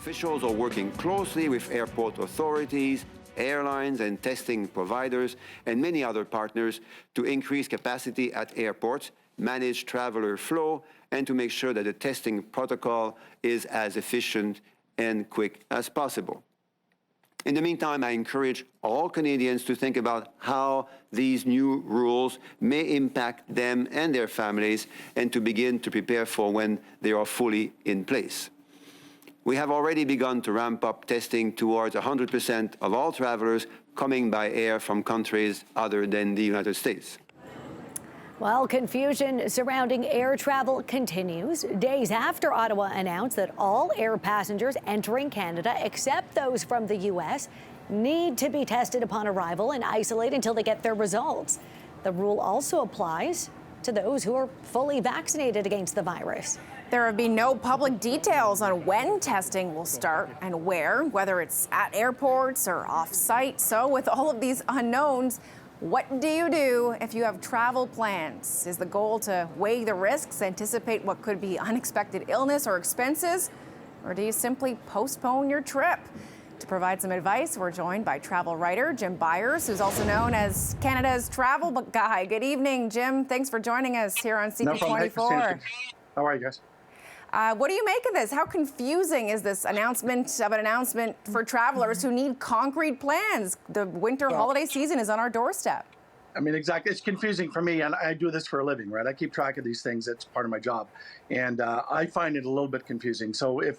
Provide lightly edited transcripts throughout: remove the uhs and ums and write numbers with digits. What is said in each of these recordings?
Officials are working closely with airport authorities, airlines and testing providers, and many other partners to increase capacity at airports, manage traveler flow, and to make sure that the testing protocol is as efficient and quick as possible. In the meantime, I encourage all Canadians to think about how these new rules may impact them and their families and to begin to prepare for when they are fully in place. We have already begun to ramp up testing towards 100% of all travelers coming by air from countries other than the United States. Well, confusion surrounding air travel continues days after Ottawa announced that all air passengers entering Canada, except those from the U.S., need to be tested upon arrival and isolate until they get their results. The rule also applies to those who are fully vaccinated against the virus. There have been no public details on when testing will start and where, whether it's at airports or off-site. So with all of these unknowns, what do you do if you have travel plans? Is the goal to weigh the risks, anticipate what could be unexpected illness or expenses, or do you simply postpone your trip? To provide some advice, we're joined by travel writer Jim Byers, who's also known as Canada's travel guy. Good evening, Jim. Thanks for joining us here on CP24. How are you guys? What do you make of this? How confusing is this announcement for travelers who need concrete plans? The winter holiday season is on our doorstep. I mean, exactly. It's confusing for me, and I do this for a living, right? I keep track of these things. It's part of my job, and I find it a little bit confusing. So if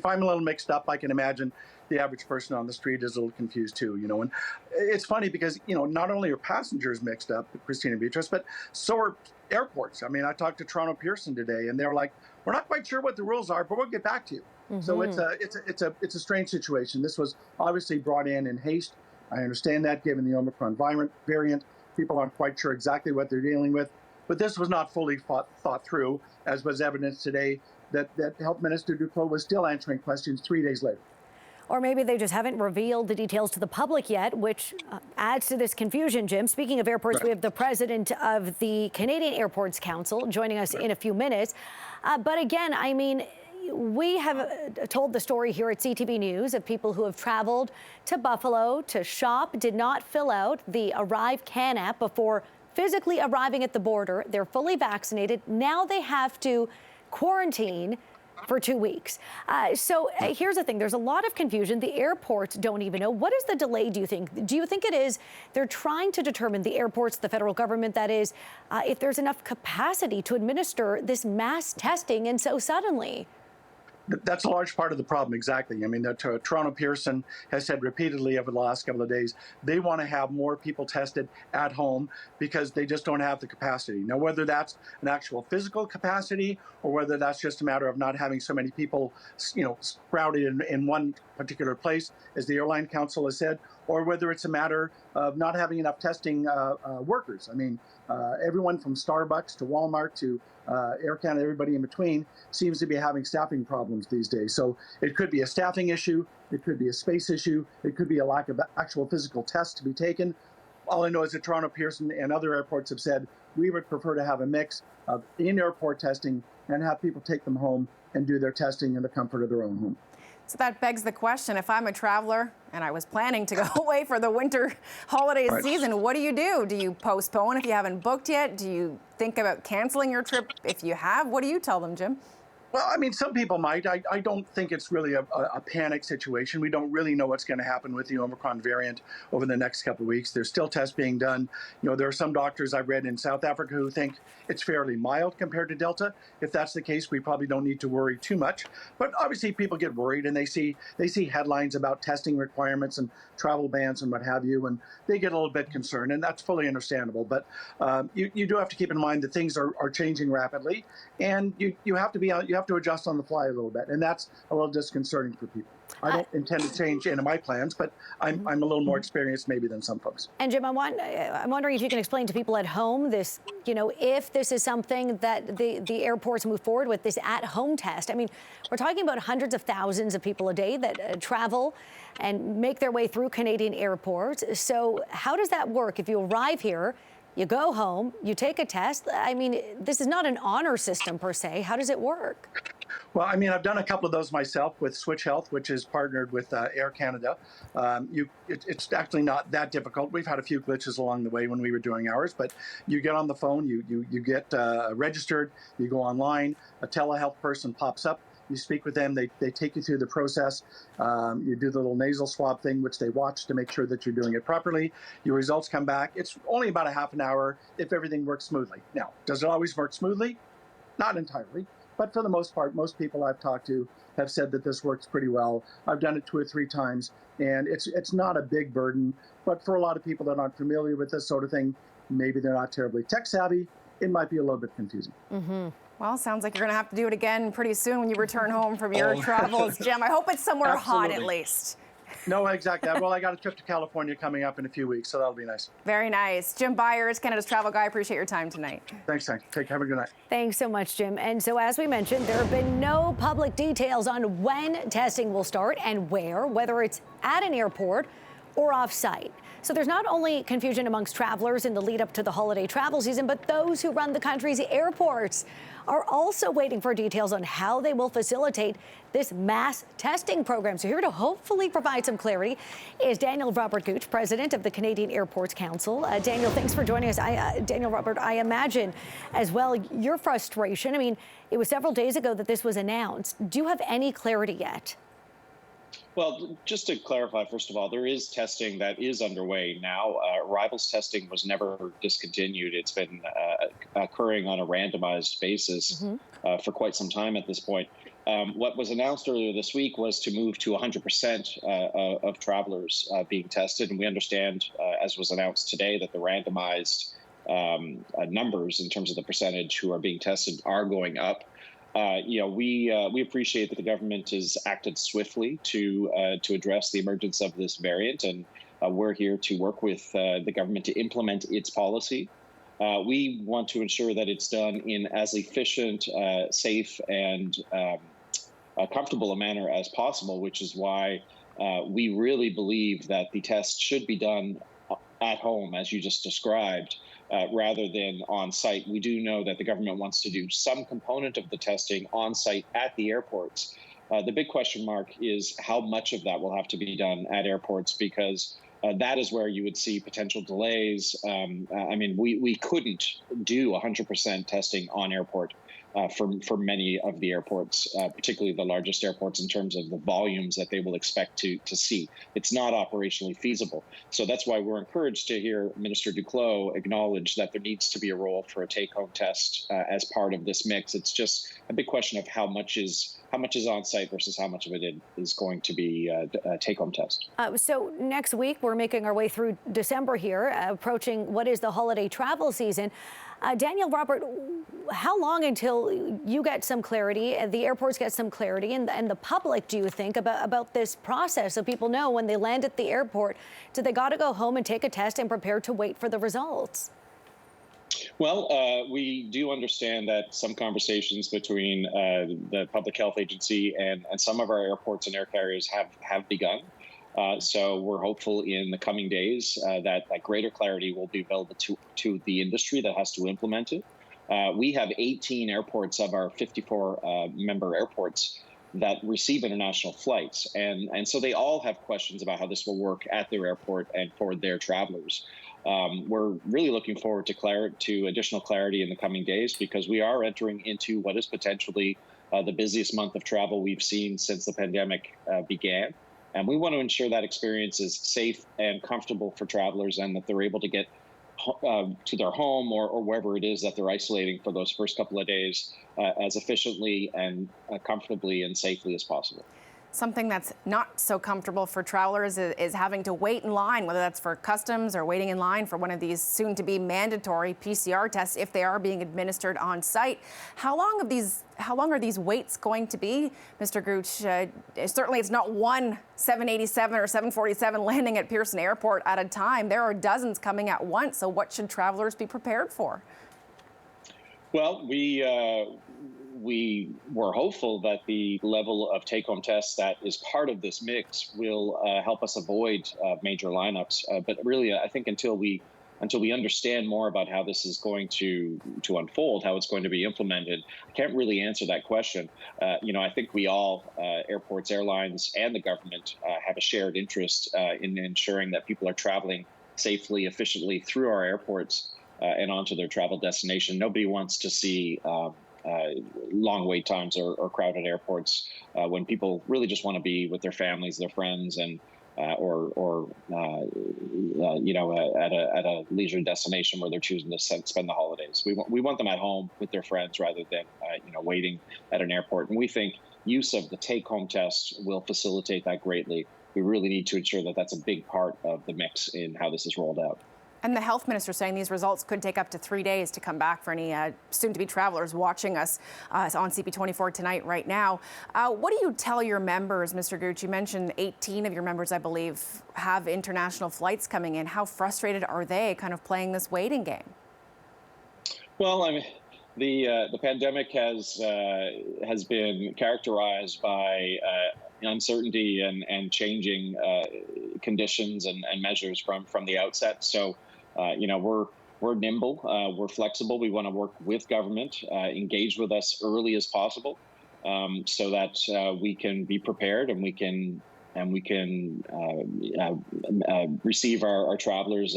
I'm a little mixed up, I can imagine the average person on the street is a little confused too, you know. And it's funny because, you know, not only are passengers mixed up, Christine and Beatrice, but so are airports. I mean, I talked to Toronto Pearson today, and they're like, we're not quite sure what the rules are, but we'll get back to you. Mm-hmm. So it's a strange situation. This was obviously brought in haste. I understand that, given the Omicron variant, people aren't quite sure exactly what they're dealing with. But this was not fully thought through, as was evidenced today that Health Minister Duclos was still answering questions 3 days later. Or maybe they just haven't revealed the details to the public yet, which adds to this confusion, Jim. Speaking of airports, right. We have the president of the Canadian Airports Council joining us in a few minutes. But again, I mean, we have told the story here at CTV News of people who have traveled to Buffalo to shop, did not fill out the Arrive Can app before physically arriving at the border. They're fully vaccinated. Now they have to quarantine for 2 weeks. So here's the thing. There's a lot of confusion. The airports don't even know. What is the delay, do you think? Do you think it is they're trying to determine, the airports, the federal government, that is, if there's enough capacity to administer this mass testing and so suddenly? That's a large part of the problem, exactly. I mean, Toronto Pearson has said repeatedly over the last couple of days, they want to have more people tested at home because they just don't have the capacity. Now, whether that's an actual physical capacity or whether that's just a matter of not having so many people, you know, crowded in one particular place, as the Airline Council has said, or whether it's a matter of not having enough testing workers. I mean, everyone from Starbucks to Walmart to Air Canada, everybody in between, seems to be having staffing problems these days. So it could be a staffing issue, it could be a space issue, it could be a lack of actual physical tests to be taken. All I know is that Toronto Pearson and other airports have said we would prefer to have a mix of in-airport testing and have people take them home and do their testing in the comfort of their own home. So that begs the question, if I'm a traveler and I was planning to go away for the winter holiday season, what do you do? Do you postpone if you haven't booked yet? Do you think about canceling your trip if you have? What do you tell them, Jim? Well, I mean, some people might. I don't think it's really a panic situation. We don't really know what's going to happen with the Omicron variant over the next couple of weeks. There's still tests being done. You know, there are some doctors I've read in South Africa who think it's fairly mild compared to Delta. If that's the case, we probably don't need to worry too much. But obviously, people get worried and they see headlines about testing requirements and travel bans and what have you, and they get a little bit concerned, and that's fully understandable. But you do have to keep in mind that things are changing rapidly, and you have to adjust on the fly a little bit, and that's a little disconcerting for people. I don't intend to change any of my plans, but I'm a little more experienced maybe than some folks. And Jim, I'm wondering if you can explain to people at home this, you know, if this is something that the airports move forward with, this at-home test. I mean, we're talking about hundreds of thousands of people a day that travel and make their way through Canadian airports. So how does that work? If you arrive here, you go home, you take a test. I mean, this is not an honor system per se. How does it work? Well, I mean, I've done a couple of those myself with Switch Health, which is partnered with Air Canada. It's actually not that difficult. We've had a few glitches along the way when we were doing ours, but you get on the phone, you get registered, you go online, a telehealth person pops up, you speak with them, they take you through the process, you do the little nasal swab thing, which they watch to make sure that you're doing it properly. Your results come back. It's only about a half an hour if everything works smoothly. Now, does it always work smoothly? Not entirely. But for the most part, most people I've talked to have said that this works pretty well. I've done it 2 or 3 times, and it's not a big burden. But for a lot of people that aren't familiar with this sort of thing, maybe they're not terribly tech savvy, it might be a little bit confusing. Mm-hmm. Well, sounds like you're going to have to do it again pretty soon when you return home from your travels, Jim. I hope it's somewhere hot at least. No, exactly. Well, I got a trip to California coming up in a few weeks, so that'll be nice. Very nice. Jim Byers, Canada's travel guy. Appreciate your time tonight. Thanks. Have a good night. Thanks so much, Jim. And so, as we mentioned, there have been no public details on when testing will start and where, whether it's at an airport or off-site. So there's not only confusion amongst travelers in the lead up to the holiday travel season, but those who run the country's airports are also waiting for details on how they will facilitate this mass testing program. So here to hopefully provide some clarity is Daniel Robert Gooch, president of the Canadian Airports Council. Daniel, thanks for joining us. Daniel Robert, I imagine as well your frustration. I mean, it was several days ago that this was announced. Do you have any clarity yet? Well, just to clarify, first of all, there is testing that is underway now. Arrivals testing was never discontinued. It's been occurring on a randomized basis for quite some time at this point. What was announced earlier this week was to move to 100% of travelers being tested. And we understand, as was announced today, that the randomized numbers in terms of the percentage who are being tested are going up. We appreciate that the government has acted swiftly to address the emergence of this variant, and we're here to work with the government to implement its policy. We want to ensure that it's done in as efficient, safe, and comfortable a manner as possible, which is why we really believe that the test should be done at home, as you just described, rather than on site. We do know that the government wants to do some component of the testing on site at the airports. The big question mark is how much of that will have to be done at airports, because that is where you would see potential delays. We couldn't do 100% testing on airport for many of the airports, particularly the largest airports, in terms of the volumes that they will expect to see. It's not operationally feasible. So that's why we're encouraged to hear Minister Duclos acknowledge that there needs to be a role for a take-home test as part of this mix. It's just a big question of how much is on site versus how much of it is going to be a take-home test. So next week, we're making our way through December here, approaching what is the holiday travel season. Daniel Robert, how long until you get some clarity, the airports get some clarity, and the public, do you think, about this process, so people know when they land at the airport, do they got to go home and take a test and prepare to wait for the results? Well, we do understand that some conversations between the Public Health Agency and some of our airports and air carriers have begun. So we're hopeful in the coming days that greater clarity will be available to the industry that has to implement it. We have 18 airports of our 54 member airports that receive international flights. And so they all have questions about how this will work at their airport and for their travelers. We're really looking forward to additional clarity in the coming days, because we are entering into what is potentially the busiest month of travel we've seen since the pandemic began. And we want to ensure that experience is safe and comfortable for travelers, and that they're able to get to their home or wherever it is that they're isolating for those first couple of days as efficiently and comfortably and safely as possible. Something that's not so comfortable for travelers is having to wait in line, whether that's for customs or waiting in line for one of these soon-to-be mandatory PCR tests if they are being administered on site. How long are these waits going to be, Mr. Gooch? Certainly, it's not one 787 or 747 landing at Pearson Airport at a time. There are dozens coming at once. So, what should travelers be prepared for? Well, we were hopeful that the level of take-home tests that is part of this mix will help us avoid major lineups. But really, I think until we until we understand more about how this is going to unfold, how it's going to be implemented, I can't really answer that question. I think we all, airports, airlines, and the government, have a shared interest in ensuring that people are traveling safely, efficiently through our airports and onto their travel destination. Nobody wants to see long wait times or crowded airports when people really just want to be with their families, their friends, and at a leisure destination where they're choosing to spend the holidays. We want them at home with their friends rather than waiting at an airport. And we think use of the take-home test will facilitate that greatly. We really need to ensure that that's a big part of the mix in how this is rolled out. And the health minister saying these results could take up to 3 days to come back for any soon-to-be travelers watching us on CP24 tonight right now. What do you tell your members, Mr. Gooch? You mentioned 18 of your members, I believe, have international flights coming in. How frustrated are they kind of playing this waiting game? Well, I mean, the pandemic has been characterized by uncertainty and changing conditions and measures from the outset. So, we're nimble, we're flexible. We want to work with government, engage with us early as possible, so that we can be prepared and we can receive our travelers,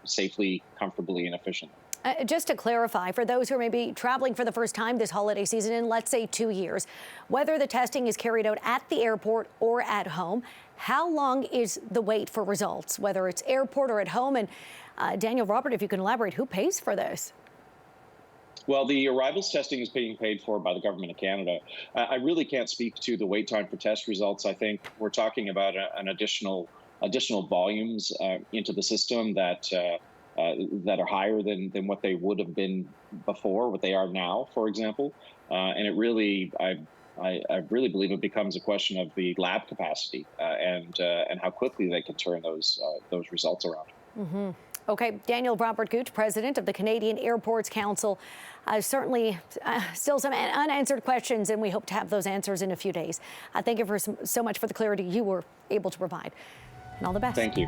safely, comfortably, and efficiently. Just to clarify, for those who are maybe traveling for the first time this holiday season in, let's say, 2 years, whether the testing is carried out at the airport or at home, how long is the wait for results, whether it's airport or at home? And Daniel, Robert, if you can elaborate, who pays for this? Well, the arrivals testing is being paid for by the Government of Canada. I really can't speak to the wait time for test results. I think we're talking about an additional volumes into the system that are higher than what they would have been before, what they are now, for example. And it really, I really believe it becomes a question of the lab capacity and how quickly they can turn those results around. Mm-hmm. Okay, Daniel Robert Gooch, president of the Canadian Airports Council. Certainly still some unanswered questions, and we hope to have those answers in a few days. Thank you so much for the clarity you were able to provide, and all the best. Thank you.